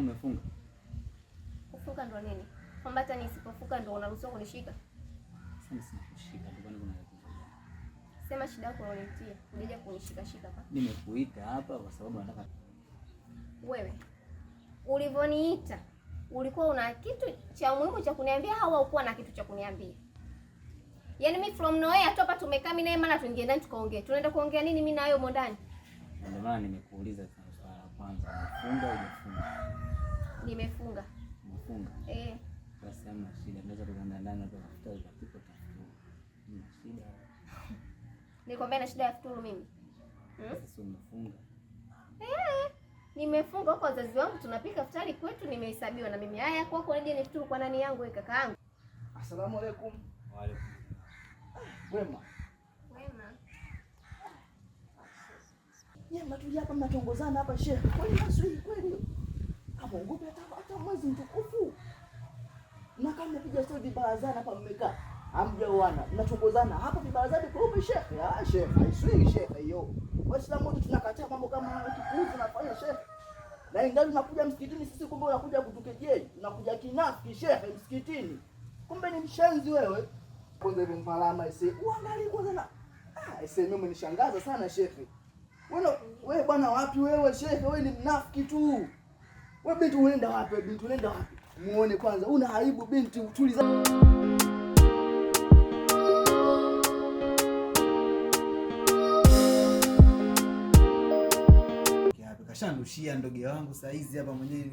umefunga? Kufunga ndo nini? Kwamba hata nisipofunga ndo unaruhusiwa kunishika? Sasa sikushika ndio kuna tatizo. Sema shida yako unitie. Unija kunishika shika hapa. Nimekuita hapa kwa sababu nataka wewe. Ulivoniita ulikuwa una kitu cha muhimu cha kuniambia au haukuwa na kitu cha kuniambia? Yaani mimi from nowhere tu hapa tumekaa mimi naye maana tuingie ndani tukaongea. Tunaenda kuongea nini mimi na wewe huko ndani? Ndio maana nimekuuliza swala la kwanza. Umefunga au hujafunga? Nimefunga. Umefunga? Basi hamna shida. Naweza tukaenda ndani na kutafuta utapika tafuturu. Ni shida. Nikwambia na shida ya futuru mimi. Sasa umefunga? Nimefunga huko wazazi wangu tunapika futari kwetu nimehesabiwa na mimi. Haya kwako nije nifuturu kwa nani yangu wewe kaka yangu. Asalamu alaykum. Wa alaykum. Wema. Wema. Mnatulia hapa mnatongozana hapa Sheikh. Kwani maswali kweli? Hamuogopi hata mwezi mtukufu. Na kama mnapiga story vibarazana hapa mmekaa. Hamjaoana. Mnatongozana hapa vibarazani kwa Sheikh. Sheikh, haiswi Sheikh hiyo. Waislamu wote tunakataa mambo kama hayo kipuuzi nafanya Sheikh. Na ingawa unakuja msikitini sisi kumbe unakuja kutukejeli. Unakuja kinafiki Sheikh msikitini. Kumbe ni mshenzi wewe. Kwanza hivi mfalama ise. Uangalie kwanza na ise mimi umenishangaza sana Sheikh. Wewe bwana wapi wewe Sheikh? Wewe ni mnafiki tu. Wewe binti unaenda wapi? Binti unaenda wapi? Muone kwanza una haibu binti utuliza. Kashanushia ndoge wangu saa hizi hapa mwenyewe